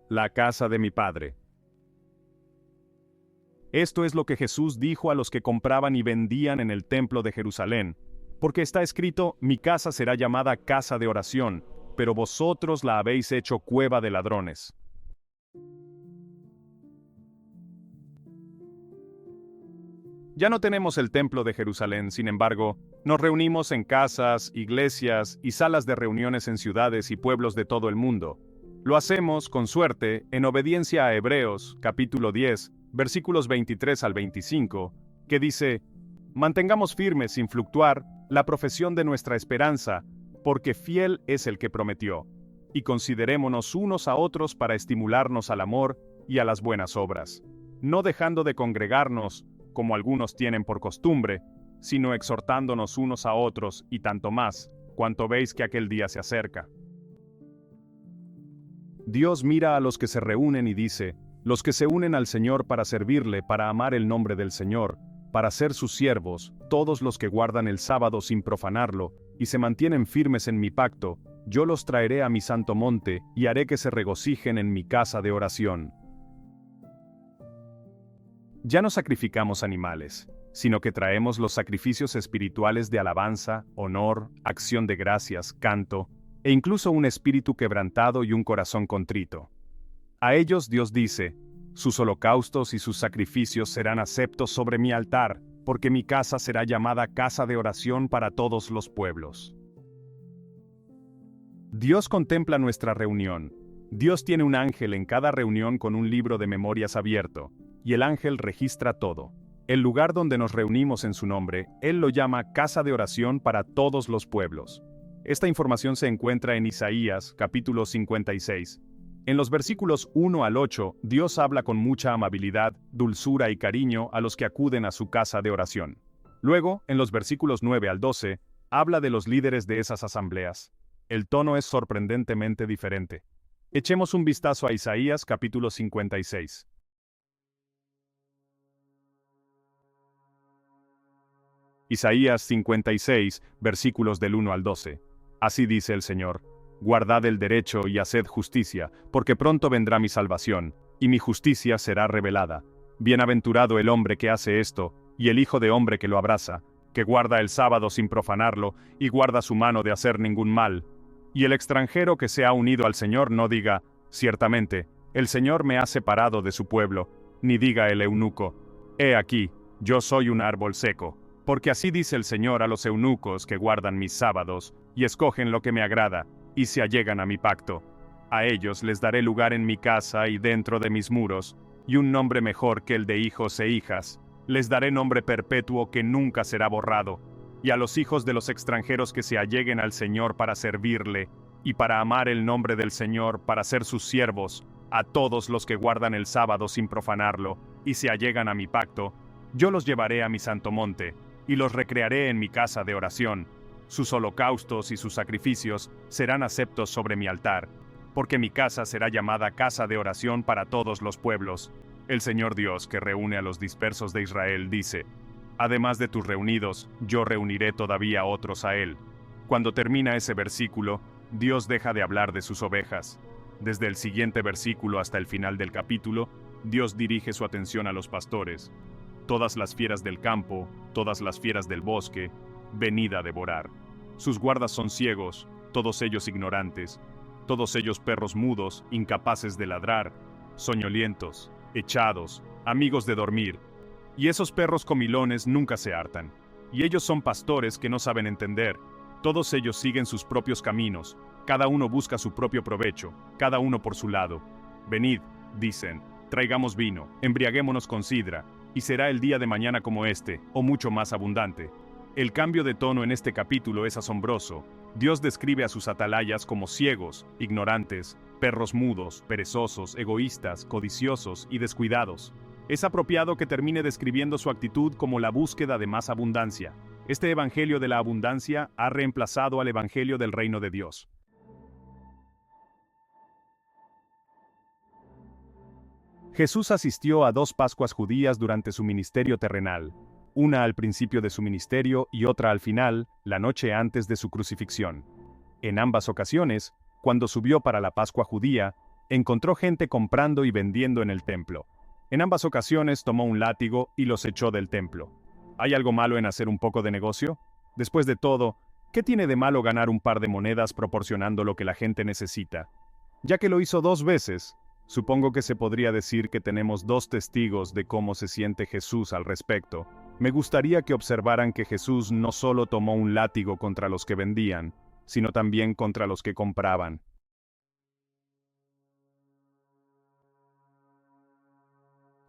la casa de mi Padre. Esto es lo que Jesús dijo a los que compraban y vendían en el templo de Jerusalén, porque está escrito: mi casa será llamada casa de oración, pero vosotros la habéis hecho cueva de ladrones. Ya no tenemos el templo de Jerusalén, sin embargo, nos reunimos en casas, iglesias y salas de reuniones en ciudades y pueblos de todo el mundo. Lo hacemos, con suerte, en obediencia a Hebreos, capítulo 10, versículos 23 al 25, que dice: mantengamos firmes sin fluctuar la profesión de nuestra esperanza, porque fiel es el que prometió, y considerémonos unos a otros para estimularnos al amor y a las buenas obras, no dejando de congregarnos, como algunos tienen por costumbre, sino exhortándonos unos a otros, y tanto más, cuanto veis que aquel día se acerca. Dios mira a los que se reúnen y dice: los que se unen al Señor para servirle, para amar el nombre del Señor, para ser sus siervos, todos los que guardan el sábado sin profanarlo, y se mantienen firmes en mi pacto, yo los traeré a mi santo monte, y haré que se regocijen en mi casa de oración. Ya no sacrificamos animales, sino que traemos los sacrificios espirituales de alabanza, honor, acción de gracias, canto, e incluso un espíritu quebrantado y un corazón contrito. A ellos Dios dice: sus holocaustos y sus sacrificios serán aceptos sobre mi altar, porque mi casa será llamada casa de oración para todos los pueblos. Dios contempla nuestra reunión. Dios tiene un ángel en cada reunión con un libro de memorias abierto, y el ángel registra todo. El lugar donde nos reunimos en su nombre, Él lo llama casa de oración para todos los pueblos. Esta información se encuentra en Isaías, capítulo 56. En los versículos 1 al 8, Dios habla con mucha amabilidad, dulzura y cariño a los que acuden a su casa de oración. Luego, en los versículos 9 al 12, habla de los líderes de esas asambleas. El tono es sorprendentemente diferente. Echemos un vistazo a Isaías, capítulo 56. Isaías 56, versículos del 1 al 12. Así dice el Señor: guardad el derecho y haced justicia, porque pronto vendrá mi salvación, y mi justicia será revelada. Bienaventurado el hombre que hace esto, y el hijo de hombre que lo abraza, que guarda el sábado sin profanarlo, y guarda su mano de hacer ningún mal. Y el extranjero que se ha unido al Señor no diga: ciertamente, el Señor me ha separado de su pueblo, ni diga el eunuco: he aquí, yo soy un árbol seco. Porque así dice el Señor a los eunucos que guardan mis sábados, y escogen lo que me agrada, y se allegan a mi pacto. A ellos les daré lugar en mi casa y dentro de mis muros, y un nombre mejor que el de hijos e hijas. Les daré nombre perpetuo que nunca será borrado. Y a los hijos de los extranjeros que se alleguen al Señor para servirle, y para amar el nombre del Señor, para ser sus siervos, a todos los que guardan el sábado sin profanarlo, y se allegan a mi pacto, yo los llevaré a mi santo monte, y los recrearé en mi casa de oración. Sus holocaustos y sus sacrificios serán aceptos sobre mi altar, porque mi casa será llamada casa de oración para todos los pueblos. El Señor Dios, que reúne a los dispersos de Israel, dice: además de tus reunidos, yo reuniré todavía otros a él. Cuando termina ese versículo, Dios deja de hablar de sus ovejas. Desde el siguiente versículo hasta el final del capítulo, Dios dirige su atención a los pastores. Todas las fieras del campo, todas las fieras del bosque, venid a devorar. Sus guardas son ciegos, todos ellos ignorantes, todos ellos perros mudos, incapaces de ladrar, soñolientos, echados, amigos de dormir. Y esos perros comilones nunca se hartan. Y ellos son pastores que no saben entender. Todos ellos siguen sus propios caminos, cada uno busca su propio provecho, cada uno por su lado. Venid, dicen, traigamos vino, embriaguémonos con sidra, y será el día de mañana como este, o mucho más abundante. El cambio de tono en este capítulo es asombroso. Dios describe a sus atalayas como ciegos, ignorantes, perros mudos, perezosos, egoístas, codiciosos y descuidados. Es apropiado que termine describiendo su actitud como la búsqueda de más abundancia. Este evangelio de la abundancia ha reemplazado al evangelio del reino de Dios. Jesús asistió a 2 Pascuas judías durante su ministerio terrenal, una al principio de su ministerio y otra al final, la noche antes de su crucifixión. En ambas ocasiones, cuando subió para la Pascua judía, Encontró gente comprando y vendiendo en el templo. En ambas ocasiones tomó un látigo y los echó del templo. ¿Hay algo malo en hacer un poco de negocio? Después de todo, ¿qué tiene de malo ganar un par de monedas proporcionando lo que la gente necesita? Ya que lo hizo 2 veces, supongo que se podría decir que tenemos 2 testigos de cómo se siente Jesús al respecto. Me gustaría que observaran que Jesús no solo tomó un látigo contra los que vendían, sino también contra los que compraban.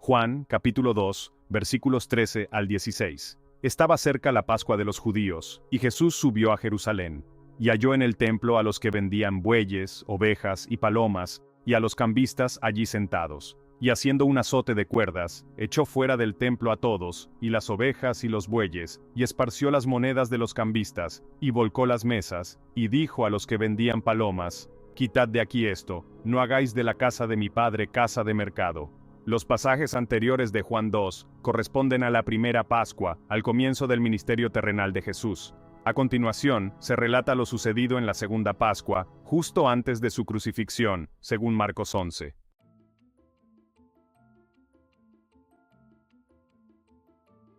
Juan, capítulo 2, versículos 13 al 16. Estaba cerca la Pascua de los judíos, y Jesús subió a Jerusalén, y halló en el templo a los que vendían bueyes, ovejas y palomas, y a los cambistas allí sentados. Y haciendo un azote de cuerdas, echó fuera del templo a todos, y las ovejas y los bueyes, y esparció las monedas de los cambistas, y volcó las mesas, y dijo a los que vendían palomas: «Quitad de aquí esto, no hagáis de la casa de mi padre casa de mercado». Los pasajes anteriores de Juan 2 corresponden a la primera Pascua, al comienzo del ministerio terrenal de Jesús. A continuación, se relata lo sucedido en la segunda Pascua, justo antes de su crucifixión, según Marcos 11.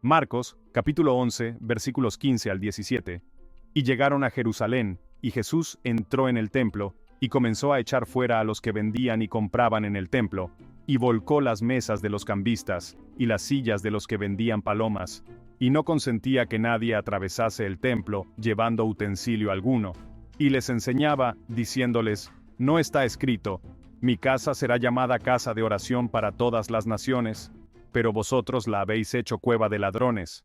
Marcos, capítulo 11, versículos 15 al 17. Y llegaron a Jerusalén, y Jesús entró en el templo, y comenzó a echar fuera a los que vendían y compraban en el templo, y volcó las mesas de los cambistas, y las sillas de los que vendían palomas, y no consentía que nadie atravesase el templo, llevando utensilio alguno. Y les enseñaba, diciéndoles: «¿No está escrito: mi casa será llamada casa de oración para todas las naciones? Pero vosotros la habéis hecho cueva de ladrones».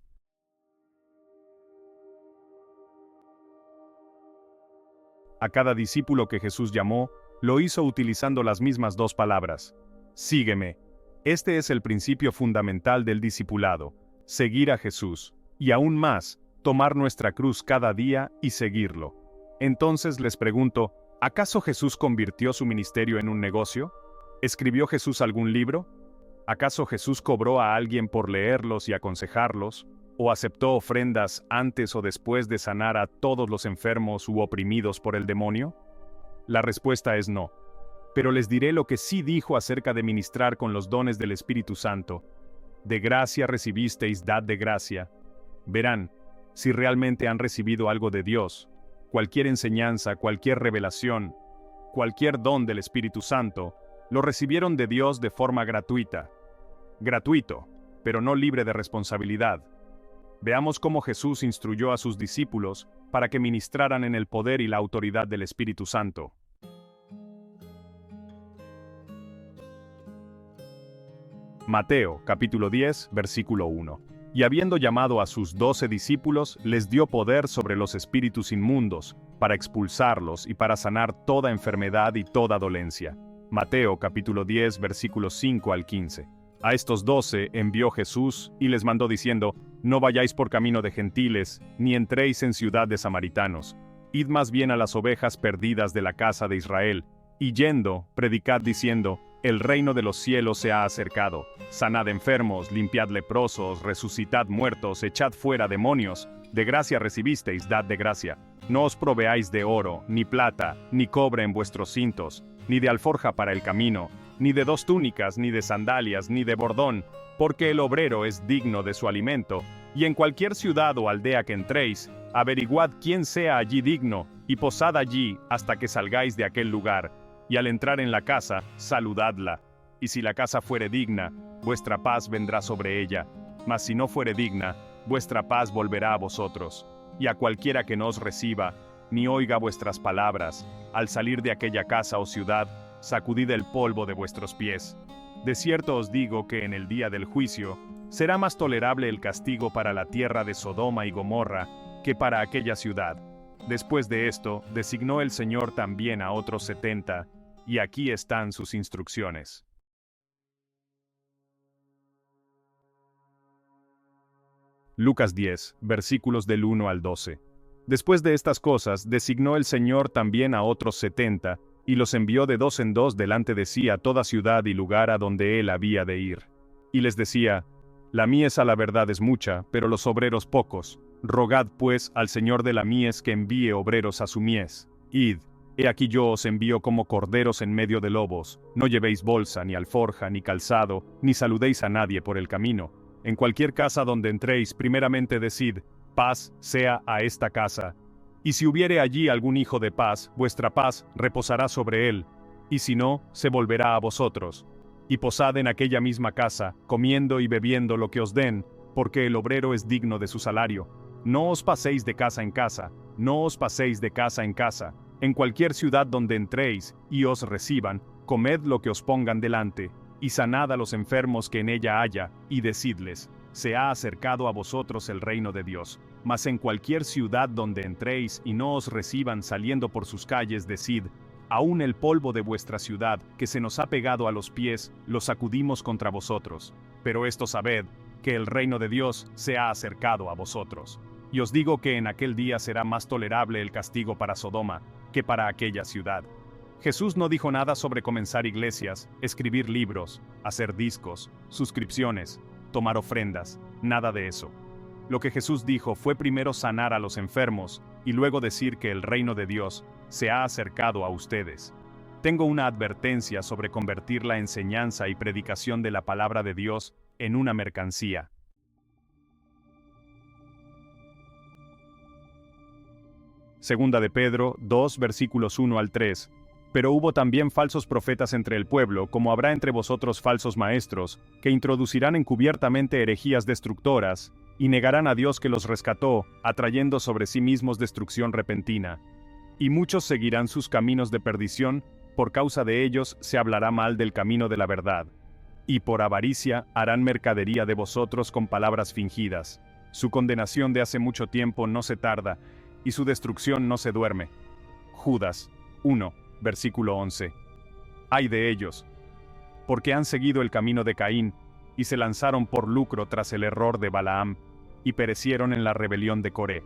A cada discípulo que Jesús llamó, lo hizo utilizando las mismas 2 palabras: «Sígueme». Este es el principio fundamental del discipulado: seguir a Jesús, y aún más, tomar nuestra cruz cada día y seguirlo. Entonces les pregunto, ¿acaso Jesús convirtió su ministerio en un negocio? ¿Escribió Jesús algún libro? ¿Acaso Jesús cobró a alguien por leerlos y aconsejarlos? ¿O aceptó ofrendas antes o después de sanar a todos los enfermos u oprimidos por el demonio? La respuesta es no. Pero les diré lo que sí dijo acerca de ministrar con los dones del Espíritu Santo. De gracia recibisteis, dad de gracia. Verán, si realmente han recibido algo de Dios, cualquier enseñanza, cualquier revelación, cualquier don del Espíritu Santo, lo recibieron de Dios de forma gratuita. Gratuito, pero no libre de responsabilidad. Veamos cómo Jesús instruyó a sus discípulos para que ministraran en el poder y la autoridad del Espíritu Santo. Mateo, capítulo 10, versículo 1. Y habiendo llamado a sus 12 discípulos, les dio poder sobre los espíritus inmundos, para expulsarlos y para sanar toda enfermedad y toda dolencia. Mateo, capítulo 10, versículos 5 al 15. A estos 12 envió Jesús y les mandó diciendo: «No vayáis por camino de gentiles, ni entréis en ciudad de samaritanos. Id más bien a las ovejas perdidas de la casa de Israel, y yendo, predicad diciendo: el reino de los cielos se ha acercado. Sanad enfermos, limpiad leprosos, resucitad muertos, echad fuera demonios. De gracia recibisteis, dad de gracia. No os proveáis de oro, ni plata, ni cobre en vuestros cintos, ni de alforja para el camino, ni de 2 túnicas, ni de sandalias, ni de bordón, porque el obrero es digno de su alimento. Y en cualquier ciudad o aldea que entréis, averiguad quién sea allí digno, y posad allí hasta que salgáis de aquel lugar. Y al entrar en la casa, saludadla. Y si la casa fuere digna, vuestra paz vendrá sobre ella. Mas si no fuere digna, vuestra paz volverá a vosotros. Y a cualquiera que no os reciba, ni oiga vuestras palabras, al salir de aquella casa o ciudad, sacudid el polvo de vuestros pies. De cierto os digo que en el día del juicio, será más tolerable el castigo para la tierra de Sodoma y Gomorra, que para aquella ciudad. Después de esto, designó el Señor también a otros 70, y aquí están sus instrucciones. Lucas 10, versículos del 1 al 12. Después de estas cosas, designó el Señor también a otros 70, y los envió de 2 en 2 delante de sí a toda ciudad y lugar a donde él había de ir. Y les decía: la mies a la verdad es mucha, pero los obreros pocos. Rogad pues al Señor de la mies que envíe obreros a su mies. Id, He aquí yo os envío como corderos en medio de lobos. No llevéis bolsa, ni alforja, ni calzado, ni saludéis a nadie por el camino. En cualquier casa donde entréis, primeramente decid, paz sea a esta casa. Y si hubiere allí algún hijo de paz, vuestra paz reposará sobre él, y si no, se volverá a vosotros. Y posad en aquella misma casa, comiendo y bebiendo lo que os den, porque el obrero es digno de su salario. No os paséis de casa en casa, no os paséis de casa en casa. En cualquier ciudad donde entréis y os reciban, comed lo que os pongan delante, y sanad a los enfermos que en ella haya, y decidles, se ha acercado a vosotros el reino de Dios. Mas en cualquier ciudad donde entréis y no os reciban saliendo por sus calles, decid, aún el polvo de vuestra ciudad, que se nos ha pegado a los pies, lo sacudimos contra vosotros. Pero esto sabed, que el reino de Dios se ha acercado a vosotros. Y os digo que en aquel día será más tolerable el castigo para Sodoma, que para aquella ciudad. Jesús no dijo nada sobre comenzar iglesias, escribir libros, hacer discos, suscripciones, tomar ofrendas, nada de eso. Lo que Jesús dijo fue primero sanar a los enfermos, y luego decir que el reino de Dios se ha acercado a ustedes. Tengo una advertencia sobre convertir la enseñanza y predicación de la palabra de Dios en una mercancía. Segunda de Pedro 2 versículos 1 al 3. Pero hubo también falsos profetas entre el pueblo, como habrá entre vosotros falsos maestros, que introducirán encubiertamente herejías destructoras, y negarán a Dios que los rescató, atrayendo sobre sí mismos destrucción repentina. Y muchos seguirán sus caminos de perdición, por causa de ellos se hablará mal del camino de la verdad. Y por avaricia harán mercadería de vosotros con palabras fingidas. Su condenación de hace mucho tiempo no se tarda, y su destrucción no se duerme. Judas 1, versículo 11. Ay de ellos, porque han seguido el camino de Caín, y se lanzaron por lucro tras el error de Balaam, y perecieron en la rebelión de Coré.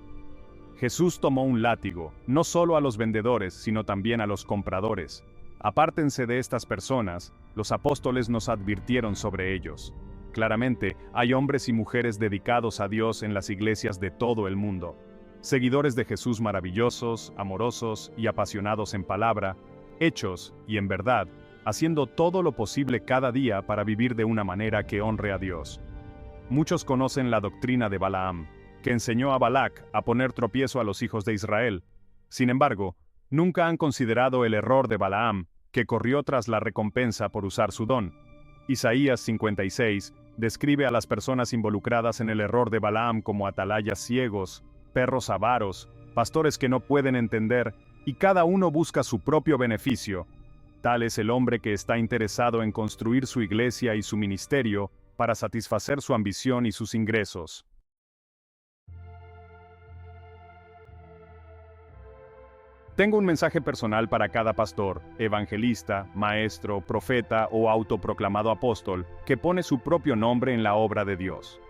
Jesús tomó un látigo, no solo a los vendedores, sino también a los compradores. Apártense de estas personas, los apóstoles nos advirtieron sobre ellos. Claramente, hay hombres y mujeres dedicados a Dios en las iglesias de todo el mundo. Seguidores de Jesús maravillosos, amorosos y apasionados en palabra, hechos y en verdad, haciendo todo lo posible cada día para vivir de una manera que honre a Dios. Muchos conocen la doctrina de Balaam, que enseñó a Balac a poner tropiezo a los hijos de Israel. Sin embargo, nunca han considerado el error de Balaam, que corrió tras la recompensa por usar su don. Isaías 56 describe a las personas involucradas en el error de Balaam como atalayas ciegos, perros avaros, pastores que no pueden entender, y cada uno busca su propio beneficio. Tal es el hombre que está interesado en construir su iglesia y su ministerio para satisfacer su ambición y sus ingresos. Tengo un mensaje personal para cada pastor, evangelista, maestro, profeta o autoproclamado apóstol que pone su propio nombre en la obra de Dios.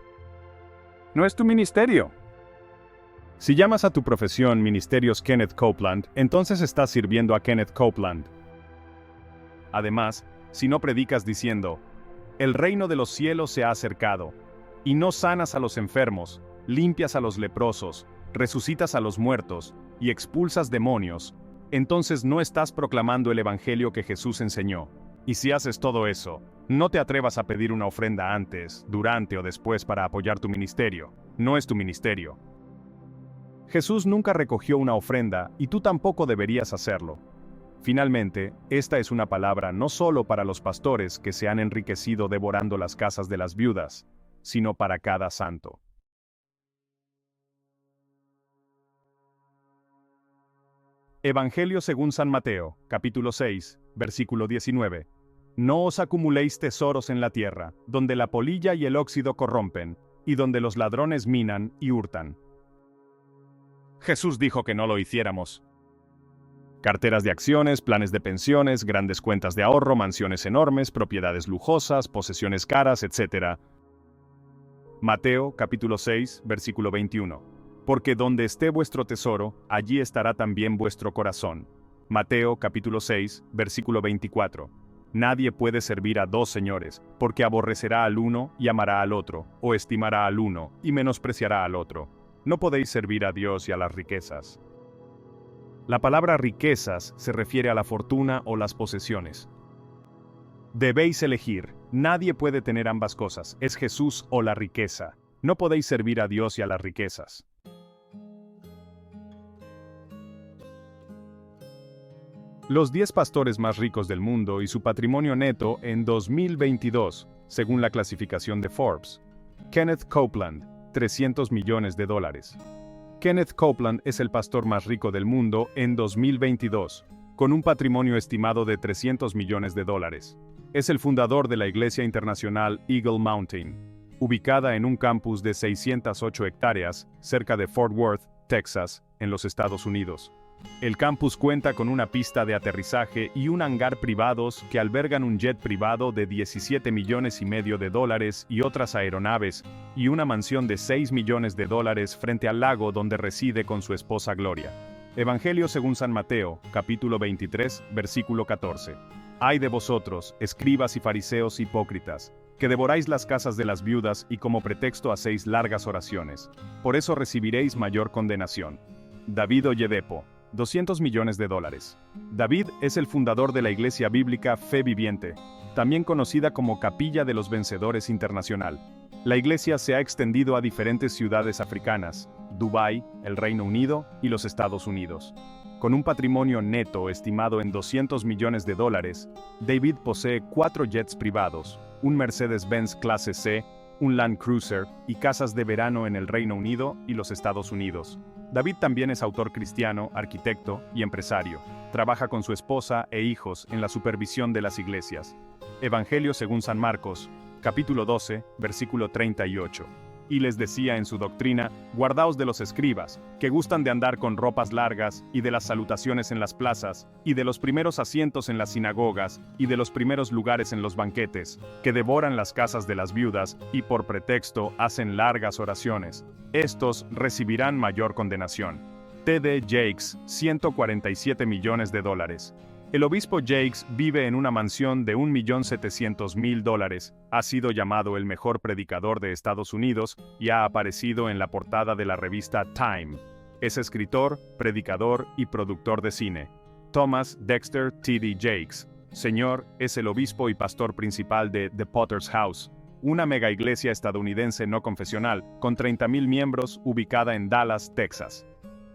No es tu ministerio. Si llamas a tu profesión Ministerios Kenneth Copeland, entonces estás sirviendo a Kenneth Copeland. Además, si no predicas diciendo, el reino de los cielos se ha acercado, y no sanas a los enfermos, limpias a los leprosos, resucitas a los muertos, y expulsas demonios, entonces no estás proclamando el evangelio que Jesús enseñó. Y si haces todo eso, no te atrevas a pedir una ofrenda antes, durante o después para apoyar tu ministerio. No es tu ministerio. Jesús nunca recogió una ofrenda y tú tampoco deberías hacerlo. Finalmente, esta es una palabra no solo para los pastores que se han enriquecido devorando las casas de las viudas, sino para cada santo. Evangelio según San Mateo, capítulo 6, versículo 19. No os acumuléis tesoros en la tierra, donde la polilla y el óxido corrompen, y donde los ladrones minan y hurtan. Jesús dijo que no lo hiciéramos. Carteras de acciones, planes de pensiones, grandes cuentas de ahorro, mansiones enormes, propiedades lujosas, posesiones caras, etc. Mateo, capítulo 6, versículo 21. Porque donde esté vuestro tesoro, allí estará también vuestro corazón. Mateo capítulo 6, versículo 24. Nadie puede servir a dos señores, porque aborrecerá al uno y amará al otro, o estimará al uno y menospreciará al otro. No podéis servir a Dios y a las riquezas. La palabra riquezas se refiere a la fortuna o las posesiones. Debéis elegir. Nadie puede tener ambas cosas, es Jesús o la riqueza. No podéis servir a Dios y a las riquezas. Los 10 pastores más ricos del mundo y su patrimonio neto en 2022, según la clasificación de Forbes. Kenneth Copeland, $300 millones. Kenneth Copeland es el pastor más rico del mundo en 2022, con un patrimonio estimado de $300 millones. Es el fundador de la Iglesia Internacional Eagle Mountain, ubicada en un campus de 608 hectáreas, cerca de Fort Worth, Texas, en los Estados Unidos. El campus cuenta con una pista de aterrizaje y un hangar privados que albergan un jet privado de $17,5 millones y otras aeronaves, y una mansión de $6 millones frente al lago donde reside con su esposa Gloria. Evangelio según San Mateo, capítulo 23, versículo 14. Ay de vosotros, escribas y fariseos hipócritas, que devoráis las casas de las viudas y como pretexto hacéis largas oraciones. Por eso recibiréis mayor condenación. David Oyedepo, $200 millones. David es el fundador de la iglesia bíblica Fe Viviente, también conocida como Capilla de los Vencedores Internacional. La iglesia se ha extendido a diferentes ciudades africanas, Dubái, el Reino Unido y los Estados Unidos. Con un patrimonio neto estimado en $200 millones, David posee 4 jets privados, un Mercedes-Benz clase C, un Land Cruiser y casas de verano en el Reino Unido y los Estados Unidos. David también es autor cristiano, arquitecto y empresario. Trabaja con su esposa e hijos en la supervisión de las iglesias. Evangelio según San Marcos, capítulo 12, versículo 38. Y les decía en su doctrina, guardaos de los escribas, que gustan de andar con ropas largas, y de las salutaciones en las plazas, y de los primeros asientos en las sinagogas, y de los primeros lugares en los banquetes, que devoran las casas de las viudas, y por pretexto hacen largas oraciones. Estos recibirán mayor condenación. T.D. Jakes, $147 millones. El obispo Jakes vive en una mansión de $1.700.000. Ha sido llamado el mejor predicador de Estados Unidos y ha aparecido en la portada de la revista Time. Es escritor, predicador y productor de cine. Thomas Dexter T.D. Jakes, Sr., es el obispo y pastor principal de The Potter's House, una mega iglesia estadounidense no confesional, con 30,000 miembros, ubicada en Dallas, Texas.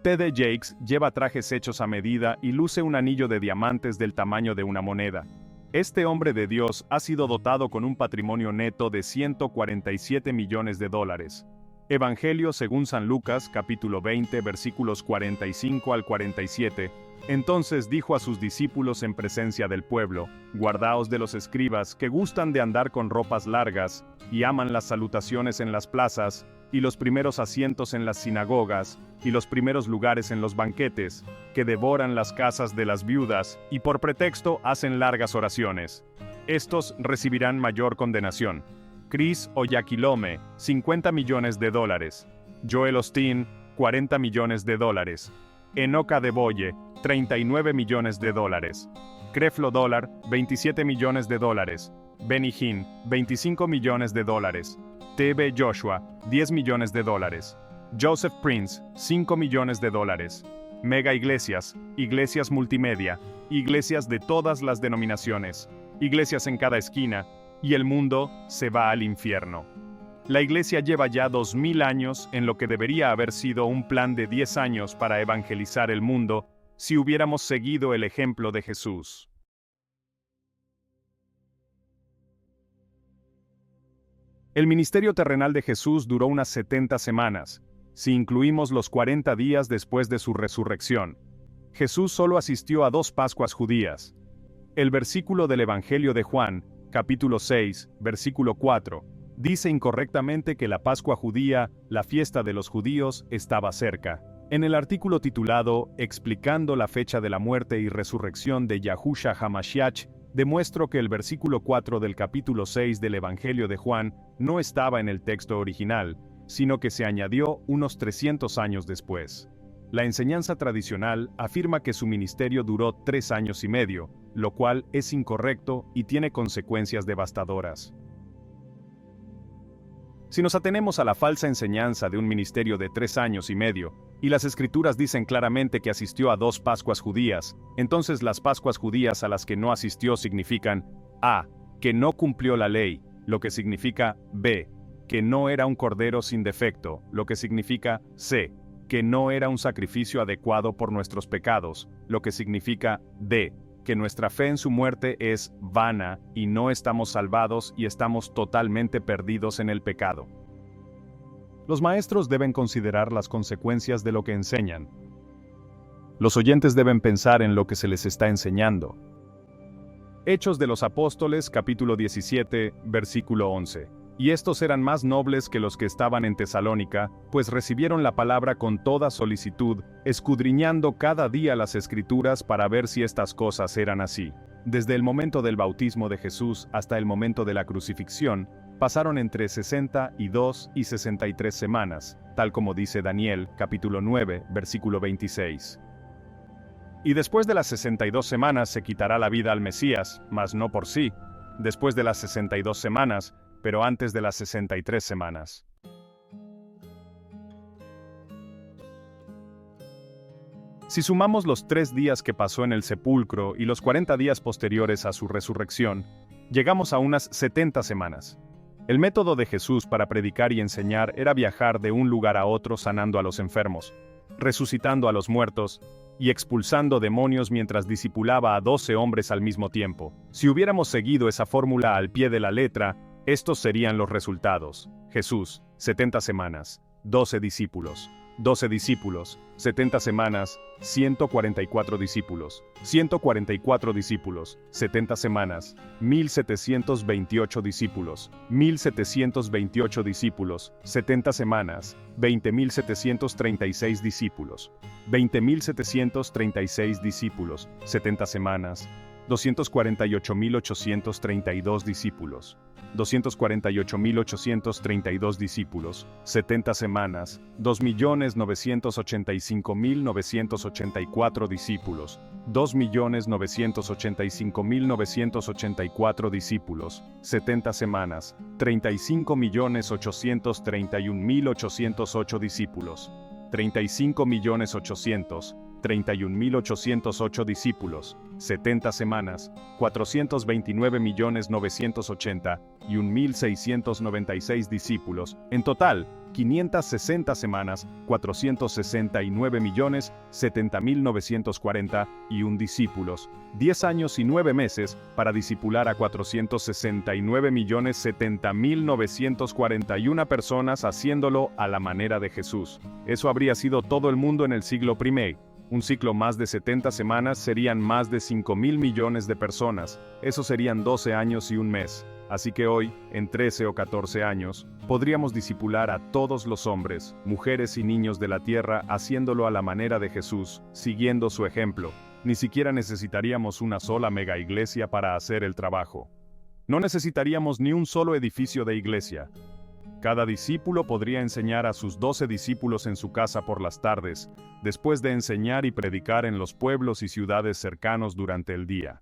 T.D. Jakes lleva trajes hechos a medida y luce un anillo de diamantes del tamaño de una moneda. Este hombre de Dios ha sido dotado con un patrimonio neto de $147 millones. Evangelio según San Lucas, capítulo 20, versículos 45 al 47. Entonces dijo a sus discípulos en presencia del pueblo, guardaos de los escribas que gustan de andar con ropas largas, y aman las salutaciones en las plazas, y los primeros asientos en las sinagogas, y los primeros lugares en los banquetes, que devoran las casas de las viudas, y por pretexto hacen largas oraciones. Estos recibirán mayor condenación. Chris Oyakhilome, $50 millones. Joel Osteen, $40 millones. Enoch Adeboye, $39 millones. Creflo Dollar, $27 millones. Benny Hinn, $25 millones. T.B. Joshua, $10 millones. Joseph Prince, $5 millones. Mega iglesias, iglesias multimedia, iglesias de todas las denominaciones, iglesias en cada esquina, y el mundo se va al infierno. La iglesia lleva ya 2000 años en lo que debería haber sido un plan de 10 años para evangelizar el mundo, si hubiéramos seguido el ejemplo de Jesús. El ministerio terrenal de Jesús duró unas 70 semanas, si incluimos los 40 días después de su resurrección. Jesús solo asistió a 2 Pascuas judías. El versículo del Evangelio de Juan, capítulo 6, versículo 4, dice incorrectamente que la Pascua judía, la fiesta de los judíos, estaba cerca. En el artículo titulado Explicando la fecha de la muerte y resurrección de Yahushua HaMashiach, demuestro que el versículo 4 del capítulo 6 del Evangelio de Juan no estaba en el texto original, sino que se añadió unos 300 años después. La enseñanza tradicional afirma que su ministerio duró 3 años y medio, lo cual es incorrecto y tiene consecuencias devastadoras. Si nos atenemos a la falsa enseñanza de un ministerio de 3 años y medio, y las Escrituras dicen claramente que asistió a 2 Pascuas judías, entonces las Pascuas judías a las que no asistió significan A. Que no cumplió la ley, lo que significa B. Que no era un cordero sin defecto, lo que significa C. Que no era un sacrificio adecuado por nuestros pecados, lo que significa D. Que nuestra fe en su muerte es vana y no estamos salvados y estamos totalmente perdidos en el pecado. Los maestros deben considerar las consecuencias de lo que enseñan. Los oyentes deben pensar en lo que se les está enseñando. Hechos de los Apóstoles, capítulo 17, versículo 11. Y estos eran más nobles que los que estaban en Tesalónica, pues recibieron la palabra con toda solicitud, escudriñando cada día las Escrituras para ver si estas cosas eran así. Desde el momento del bautismo de Jesús hasta el momento de la crucifixión, pasaron entre 62 y 63 semanas, tal como dice Daniel, capítulo 9, versículo 26. Y después de las 62 semanas se quitará la vida al Mesías, mas no por sí. Después de las 62 semanas, pero antes de las 63 semanas. Si sumamos los 3 días que pasó en el sepulcro y los 40 días posteriores a su resurrección, llegamos a unas 70 semanas. El método de Jesús para predicar y enseñar era viajar de un lugar a otro sanando a los enfermos, resucitando a los muertos y expulsando demonios mientras discipulaba a 12 hombres al mismo tiempo. Si hubiéramos seguido esa fórmula al pie de la letra, estos serían los resultados. Jesús, 70 semanas, 12 discípulos. 12 discípulos, 70 semanas, 144 discípulos. 144 discípulos, 70 semanas, 1728 discípulos. 1728 discípulos, 70 semanas, 20.736 discípulos. 20.736 discípulos, 70 semanas, 248.832 discípulos. 248.832 discípulos, 70 semanas, 2.985.984 discípulos, 2.985.984 discípulos, 70 semanas, 35.831.808 discípulos, 35.831.808 discípulos, 70 semanas, 429.980.1.696 discípulos, en total, 560 semanas, 469.070.941 discípulos, 10 años y 9 meses para discipular a 469.070.941 personas haciéndolo a la manera de Jesús. Eso habría sido todo el mundo en el siglo I. Un ciclo más de 70 semanas serían más de 5.000 millones de personas, eso serían 12 años y un mes. Así que hoy, en 13 o 14 años, podríamos discipular a todos los hombres, mujeres y niños de la tierra haciéndolo a la manera de Jesús, siguiendo su ejemplo. Ni siquiera necesitaríamos una sola mega iglesia para hacer el trabajo. No necesitaríamos ni un solo edificio de iglesia. Cada discípulo podría enseñar a sus 12 discípulos en su casa por las tardes, después de enseñar y predicar en los pueblos y ciudades cercanos durante el día.